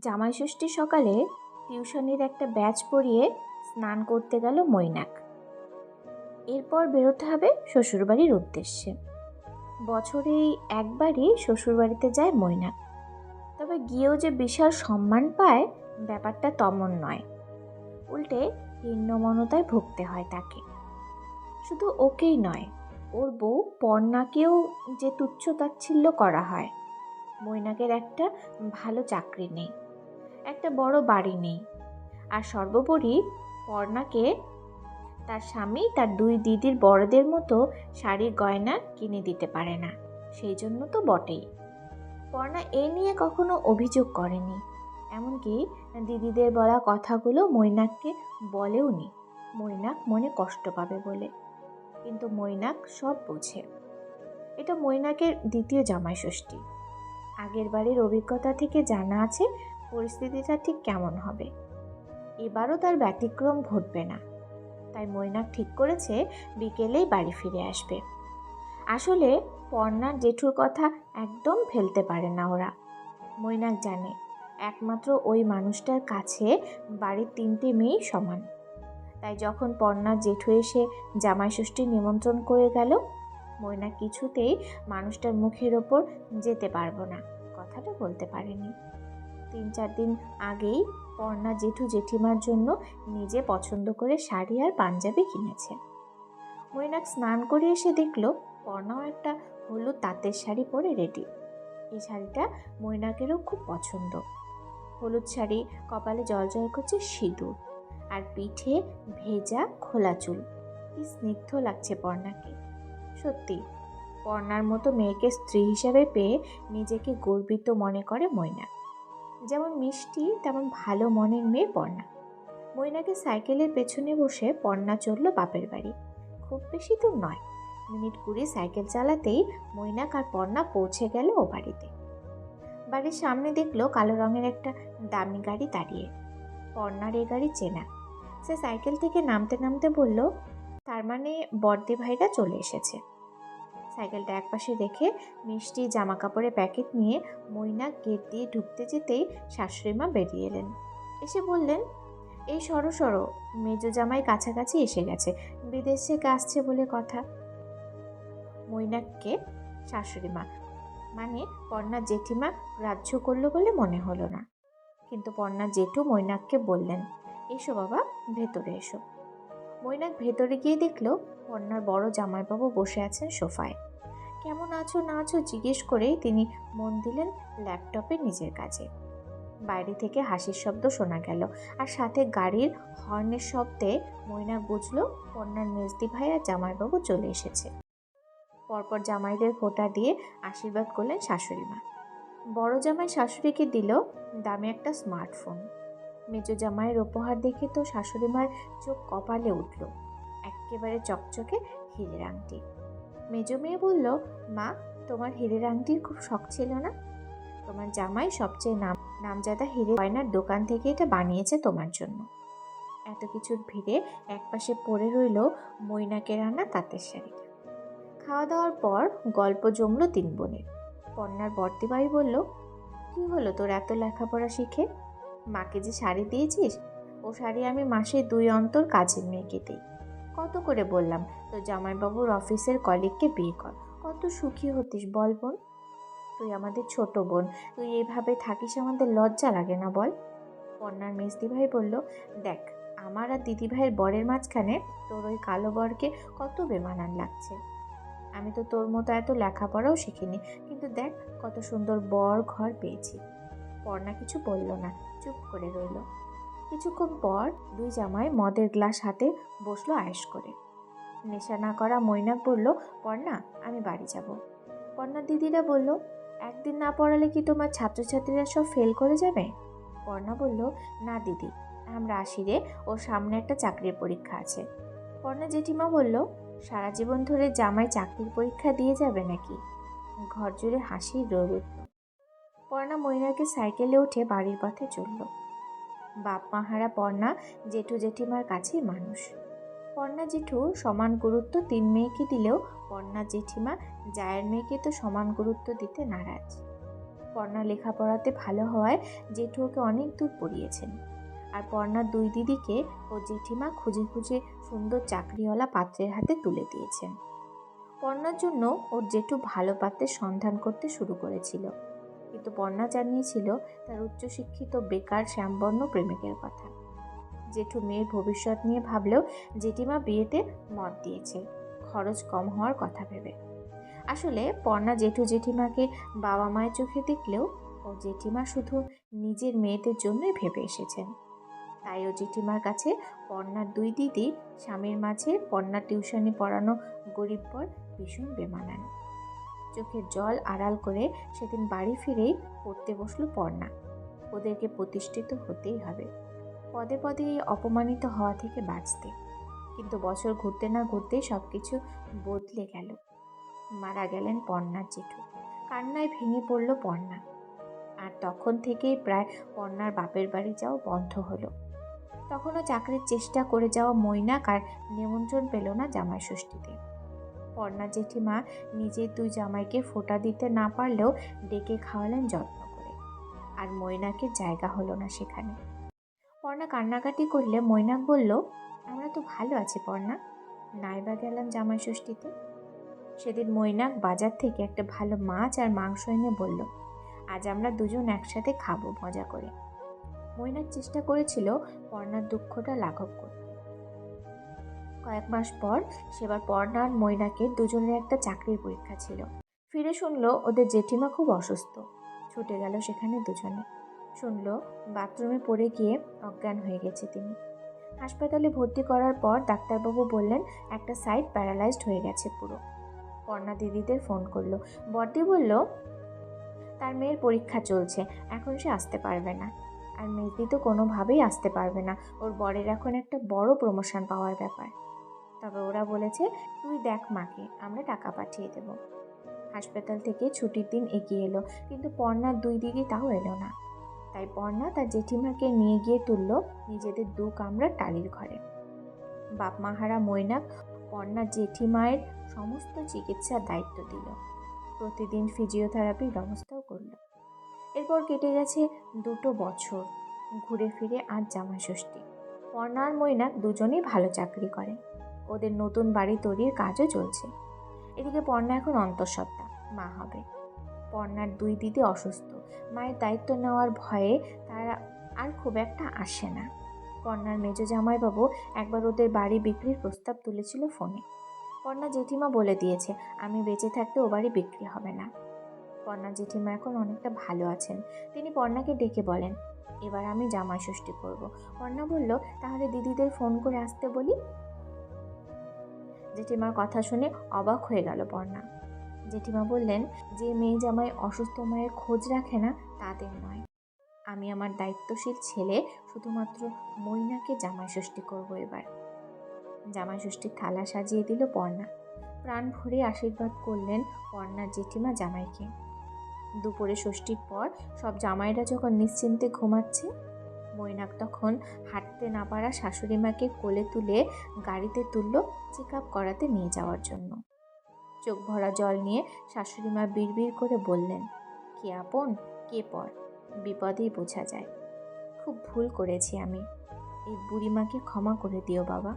জামাই ষষ্ঠীর সকালে টিউশনির একটা ব্যাচ পড়িয়ে স্নান করতে গেল মৈনাক। এরপর বেরোতে হবে শ্বশুরবাড়ির উদ্দেশ্যে। বছরেই একবারই শ্বশুরবাড়িতে যায় মৈনাক, তবে গিয়েও যে বিশাল সম্মান পায় ব্যাপারটা তেমন নয়। উল্টে হীনমন্যতায় ভুগতে হয় তাকে। শুধু ওকেই নয়, ওর বউ পর্ণাকেও যে তুচ্ছ-তাচ্ছিল্য করা হয়। মৈনাকের একটা ভালো চাকরি নেই, একটা বড় বাড়ি নেই, আর সর্বোপরি পর্ণাকে তার স্বামী তার দুই দিদির বড়দের মতো শাড়ির গয়না কিনে দিতে পারে না। সেই জন্য তো বটেই। পর্ণা এ নিয়ে কখনো অভিযোগ করেনি, এমনকি দিদিদের বলা কথাগুলো মৈনাককে বলেও নি, মৈনাক মনে কষ্ট পাবে বলে। কিন্তু মৈনাক সব বোঝে। এটা মৈনাকের দ্বিতীয় জামাই ষষ্ঠী। আগের বাড়ির অভিজ্ঞতা থেকে জানা আছে পরিস্থিতিটা ঠিক কেমন হবে। এবারও তার ব্যতিক্রম ঘটবে না। তাই মৈনাক ঠিক করেছে বিকেলেই বাড়ি ফিরে আসবে। আসলে পর্ণার জেঠুর কথা একদম ফেলতে পারে না ওরা। মৈনাক জানে একমাত্র ওই মানুষটার কাছে বাড়ির 3টে মেয়েই সমান। তাই যখন পর্ণার জেঠু এসে জামাই ষষ্ঠীর নিমন্ত্রণ করে গেল, মৈনাক কিছুতেই মানুষটার মুখের ওপর যেতে পারবো না কথাটা বলতে পারেনি। 3-4 দিন আগেই পর্ণা জেঠু জেঠিমার জন্য নিজে পছন্দ করে শাড়ি আর পাঞ্জাবি কিনেছে। মৈনাক স্নান করে এসে দেখলো পর্ণাও একটা হলুদ তাঁতের শাড়ি পরে রেডি। এই শাড়িটা মৈনাকেরও খুব পছন্দ। হলুদ শাড়ি, কপালে জলজল করছে সিঁদুর, আর পিঠে ভেজা খোলা চুল। কি স্নিগ্ধ লাগছে পর্ণাকে। সত্যি পর্ণার মতো মেয়েকে স্ত্রী হিসাবে পেয়ে নিজেকে গর্বিত মনে করে মৈনাক। যেমন মিষ্টি তেমন ভালো মনের মেয়ে পর্ণা। মৈনাকে সাইকেলের পেছনে বসে পর্ণা চলল বাপের বাড়ি। খুব বেশি দূর নয়, মিনিট 20 সাইকেল চালাতেই মৈনাক আর পর্ণা পৌঁছে গেল ও বাড়িতে। বাড়ির সামনে দেখলো কালো রঙের একটা দামি গাড়ি দাঁড়িয়ে। পর্ণার এই গাড়ি চেনা। সে সাইকেল থেকে নামতে নামতে বলল, তার মানে বড়দি ভাইরা চলে এসেছে। সাইকেলটা একপাশে রেখে মিষ্টি জামা কাপড়ের প্যাকেট নিয়ে মৈনাক গেট দিয়ে ঢুকতে যেতেই শাশুড়িমা বেরিয়ে এলেন। এসে বললেন, এই সরো সরো, মেজো জামাই কাছাকাছি এসে গেছে, বিদেশ থেকে আসছে বলে কথা। মৈনাককে শাশুড়িমা মানে পর্ণার জেঠিমা গ্রাহ্য করলো বলে মনে হলো না। কিন্তু পর্ণার জেঠু মৈনাককে বললেন, এসো বাবা, ভেতরে এসো। মৈনাক ভেতরে গিয়ে দেখলো পর্ণার বড় জামাইবাবু বসে আছেন সোফায়। কেমন আছো না আছো জিজ্ঞেস করেই তিনি মন দিলেন ল্যাপটপে নিজের কাজে। বাইরে থেকে হাসির শব্দ শোনা গেল, আর সাথে গাড়ির হর্নের শব্দে মৈনাক বুঝলো পর্ণার মেজদি ভাই আর জামাইবাবু চলে এসেছে। পরপর জামাইদের ফোঁটা দিয়ে আশীর্বাদ করলেন শাশুড়িমা। বড় জামাই শাশুড়িকে দিল দামি একটা স্মার্টফোন। মেজো জামাইয়ের উপহার দেখে তো শাশুড়িমার চোখ কপালে উঠল। একেবারে চকচকে হীরের আংটি। মেজো মেয়ে বলল, মা, তোমার হীরের আংটির খুব শখ ছিল না? তোমার জামাই সবচেয়ে নামজাদা হীরে গয়নার দোকান থেকে এটা বানিয়েছে তোমার জন্য। এত কিছুর ভিড়ে একপাশে পড়ে রইল মৈনাকের আনা তাঁতের শাড়িটা। খাওয়া দাওয়ার পর গল্প জমলো 3 বোনের। পর্ণার বড়দিভাই বলল, কি হলো তোর এত লেখাপড়া শিখে? মাকে যে শাড়ি দিয়েছিস, ও শাড়ি আমি মাসে 2 অন্তর কাজের মেয়েকে দিই। কত করে বললাম তোর জামাইবাবুর অফিসের কলিগকে বিয়ে কর, কত সুখী হতিস বল বোন। তুই আমাদের ছোট বোন, তুই এইভাবে থাকিস, আমাদের লজ্জা লাগে না বল? পর্ণার মেজদিভাই বলল, দেখ, আমার আর দিদিভাইয়ের বরের মাঝখানে তোর ওই কালো বরকে কত বেমানান লাগছে। আমি তো তোর মতো এত লেখাপড়াও শিখিনি, কিন্তু দেখ কত সুন্দর বর ঘর পেয়েছি। পর্ণা কিছু বলল না, চুপ করে রইল। কিছুক্ষণ পর 2 জামাই মদের গ্লাস হাতে বসলো আয়েশ করে। নেশা না করা মৈনাক বলল, পর্ণা, আমি বাড়ি যাব। পর্ণার দিদিরা বলল, একদিন না পড়ালে কি তোমার ছাত্রছাত্রীরা সব ফেল করে যাবে? পর্ণা বলল, না দিদি, আমরা আসি রে, ওর সামনে একটা চাকরির পরীক্ষা আছে। পর্ণা জেঠিমা বলল, সারা জীবন ধরে জামাই চাকরির পরীক্ষা দিয়ে যাবে নাকি? ঘর জুড়ে হাসি রোল উঠল। পর্ণা মৈনাকে সাইকেলে উঠে বাড়ির পথে চলল। বাপ মাহারা পর্ণা জেঠু জেঠিমার কাছেই মানুষ। পর্ণা জেঠু সমান গুরুত্ব 3 মেয়েকে দিলেও পর্ণা জেঠিমা জায়ের মেয়েকে তো সমান গুরুত্ব দিতে নারাজ। পর্ণা লেখাপড়াতে ভালো হওয়ায় জেঠু ওকে অনেক দূর পড়িয়েছেন। আর পর্ণার দুই দিদিকে ও জেঠিমা খুঁজে খুঁজে সুন্দর চাকরিওয়ালা পাত্রের হাতে তুলে দিয়েছেন। পর্ণার জন্য ওর জেঠু ভালো পাত্রের সন্ধান করতে শুরু করেছিল, কিন্তু পর্ণা জানিয়েছিল তার উচ্চশিক্ষিত বেকার শ্যামবর্ণ প্রেমিকের কথা। জেঠু মেয়ের ভবিষ্যৎ নিয়ে ভাবলেও জেঠিমা বিয়েতে মত দিয়েছে, খরচ কম হওয়ার কথা ভেবে। আসলে পর্ণা জেঠু জেঠিমাকে বাবা মায়ের চোখে দেখলেও ও জেঠিমা শুধু নিজের মেয়েদের জন্যই ভেবে এসেছেন। তাই ও জেঠিমার কাছে পর্ণার দুই দিদি স্বামীর মাঝে পর্ণার টিউশনি পড়ানো গরিব পর ভীষণ বেমানান। চোখের জল আড়াল করে সেদিন বাড়ি ফিরেই পড়তে বসলো পর্ণা। ওদেরকে প্রতিষ্ঠিত হতেই হবে, পদে পদে এই অপমানিত হওয়া থেকে বাঁচতে। কিন্তু বছর ঘুরতে না ঘুরতেই সব কিছু বদলে গেল। মারা গেলেন পর্ণার জেঠু। কান্নায় ভেঙে পড়ল পর্ণা। আর তখন থেকেই প্রায় পর্ণার বাপের বাড়ি যাওয়া বন্ধ হলো। তখনও চাকরির চেষ্টা করে যাওয়া মৈনাক আর নিমন্ত্রণ পেল না জামাই ষষ্ঠীতে। পর্ণা জেঠিমা নিজের দুই জামাইকে ফোঁটা দিতে না পারলেও ডেকে খাওয়ালেন যত্ন করে। আর মৈনাকের জায়গা হলো না সেখানে। পর্ণা কান্নাকাটি করলে মৈনাক বলল, আমরা তো ভালো আছি পর্ণা, নাইবা গেলাম জামাই ষষ্ঠীতে। সেদিন মৈনাক বাজার থেকে একটা ভালো মাছ আর মাংস এনে বলল, আজ আমরা দুজন একসাথে খাবো মজা করে। মৈনাক চেষ্টা করেছিল পর্ণার দুঃখটা লাঘব করতে। কয়েক মাস পর সেবার পর্ণা আর মৈনাকের দুজনের একটা চাকরির পরীক্ষা ছিল। ফিরে শুনলো ওদের জেঠিমা খুব অসুস্থ। ছুটে গেল সেখানে দুজনে। শুনলো বাথরুমে পড়ে গিয়ে অজ্ঞান হয়ে গেছে তিনি। হাসপাতালে ভর্তি করার পর ডাক্তারবাবু বললেন একটা সাইড প্যারালাইজড হয়ে গেছে পুরো। পর্ণা দিদিদের ফোন করলো। বড়দি বলল তার মেয়ের পরীক্ষা চলছে, এখন সে আসতে পারবে না। আর মেজদি তো কোনোভাবেই আসতে পারবে না, ওর বরের এখন একটা বড় প্রমোশন পাওয়ার ব্যাপার। তবে ওরা বলেছে তুই দেখ মাকে, আমরা টাকা পাঠিয়ে দেব। হাসপাতাল থেকে ছুটির দিন এগিয়ে এলো, কিন্তু পর্ণার দুই দিদি তাও এলো না। তাই পর্ণা তার জেঠিমাকে নিয়ে গিয়ে তুলল নিজেদের দু কামরার টালির ঘরে। বাপ মাহারা মৈনাক পর্ণার জেঠিমায়ের সমস্ত চিকিৎসার দায়িত্ব দিল, প্রতিদিন ফিজিওথেরাপির ব্যবস্থাও করল। এরপর কেটে গেছে 2 বছর। ঘুরে ফিরে আজ জামাই ষষ্ঠী। পর্ণা আর মৈনাক দুজনেই ভালো চাকরি করে, ওদের নতুন বাড়ি তৈরির কাজও চলছে। এদিকে পর্ণা এখন অন্তঃসত্ত্বা, মা হবে। পর্ণার দুই দিদি অসুস্থ, মায়ের দায়িত্ব নেওয়ার ভয়ে তারা আর খুব একটা আসে না। পর্ণার মেজ জামাইবাবু একবার ওদের বাড়ি বিক্রির প্রস্তাব তুলেছিল ফোনে। পর্ণা জেঠিমা বলে দিয়েছে আমি বেঁচে থাকতে ও বাড়ি বিক্রি হবে না। পর্ণা জেঠিমা এখন অনেকটা ভালো আছেন। তিনি পর্ণাকে ডেকে বলেন, এবার আমি জামাই ষষ্ঠী করব। পর্ণা বলল, তাহলে দিদিদের ফোন করে আসতে বলি। জেঠিমার কথা শুনে অবাক হয়ে গেল পর্ণা। জেঠিমা বললেন, যে মেয়ে জামাই অসুস্থ মায়ের খোঁজ রাখে না তাদের নয়। আমি আমার দায়িত্বশীল ছেলে শুধুমাত্র মৈনাকে জামাই ষষ্ঠী করবো এবার। জামাই ষষ্ঠীর থালা সাজিয়ে দিল পর্ণা। প্রাণ ভরে আশীর্বাদ করলেন পর্ণার জেঠিমা জামাইকে। দুপুরে ষষ্ঠীর পর সব জামাইরা যখন নিশ্চিন্তে ঘুমাচ্ছে, মৈনাক তখন হাঁটতে না পারা শাশুড়ি মাকে কোলে তুলে গাড়িতে তুলল চেক আপ করাতে নিয়ে যাওয়ার জন্য। চোখ ভরা জল নিয়ে শাশুড়ি মা বিড়বিড় করে বললেন, কে আপন কে পর বিপদেই বোঝা যায়। খুব ভুল করেছি আমি, এই বুড়িমাকে ক্ষমা করে দিও বাবা।